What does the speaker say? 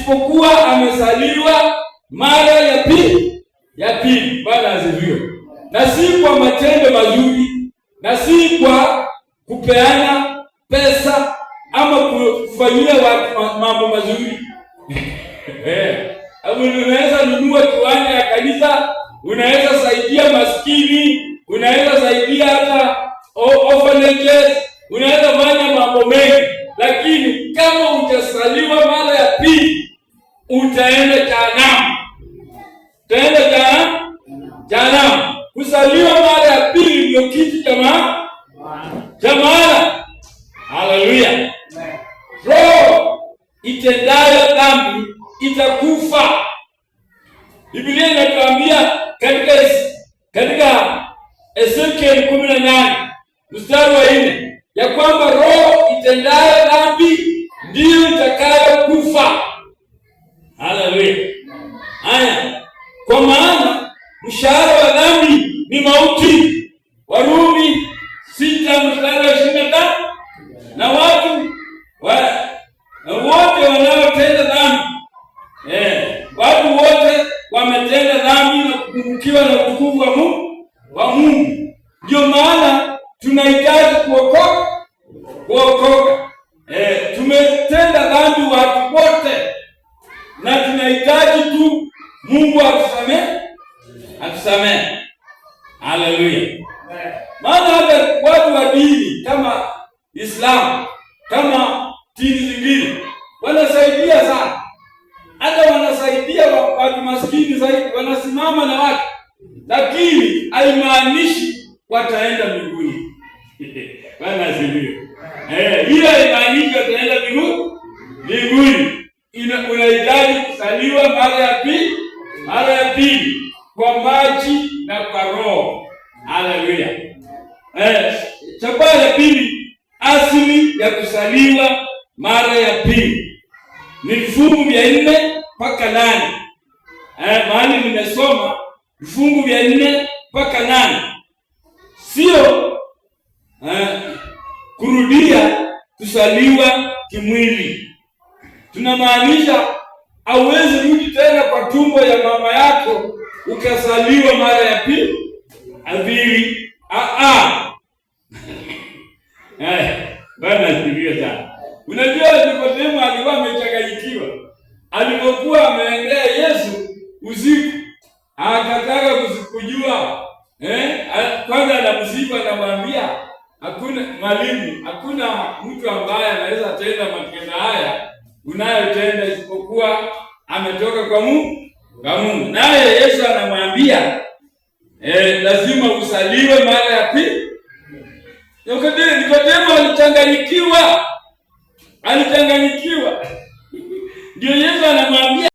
isipokuwa amezaliwa mara ya pili. Bwana asifiwe. Na si kwa matendo mazuri, na si kwa kupeana pesa ama kufanyia watu mambo mazuri. Unaweza nunua kiwanja ya kanisa, unaweza saidia maskini, unaweza saidia hata orphanages, unaweza fanya mambo mengi, lakini kama utasaliwa mara ya pili utaenda jehanamu. Jehanamu. Kusaliwa mara ya pili ndio kitu cha maana. Haleluya. Roho itendayo dhambi itakufa. Biblia inatuambia katika Ezekiel 18 mstari wa 4 ya kwamba roho itendayo dhambi ndiyo itakayokufa. Haleluya. Haya, kwa maana mshahara wa dhambi ni mauti. Warumi 6 mstari wa 25. Na watu wote wanaotenda dhambi, watu wote wametenda dhambi na kupungukiwa na utukufu wa Mungu. Ndio maana tunahitaji kuokoka. Tumetenda dhambi watu wote, na tunahitaji tu Mungu atusamehe. Haleluya. Maana hata watu wa dini kama Islam, kama dini zingine wanasaidia sana, hata wanasaidia watu maskini zaidi, wanasimama na watu, lakini haimaanishi wataenda mbinguni. Bwana asifiwe. Hiyo haimaanishi wataenda mbinguni. Unahitaji kusaliwa mara ya pili kwa maji na kwa Roho. Haleluya. Chapa ya pili, asili ya kusaliwa mara ya pili ni vifungu vya 4 mpaka 8. Mahali nimesoma vifungu vya 4 mpaka 8. Sio kurudia kusaliwa kimwili. Tunamaanisha hauwezi rudi tena kwa tumbo ya mama yako ukasaliwa mara ya pili. Bwana asifiwe sana. Unajua Nikodemo alikuwa amechanganyikiwa. Alipokuwa ameendea Yesu usiku, akataka kujua. Kwanza anamsifu, anamwambia hakuna mtu ambaye anaweza tenda matendo haya unayotenda isipokuwa ametoka kwa Mungu. Naye Yesu anamwambia lazima usaliwe mara ya pili. Nikodemo alichanganyikiwa. Ndio Yesu anamwambia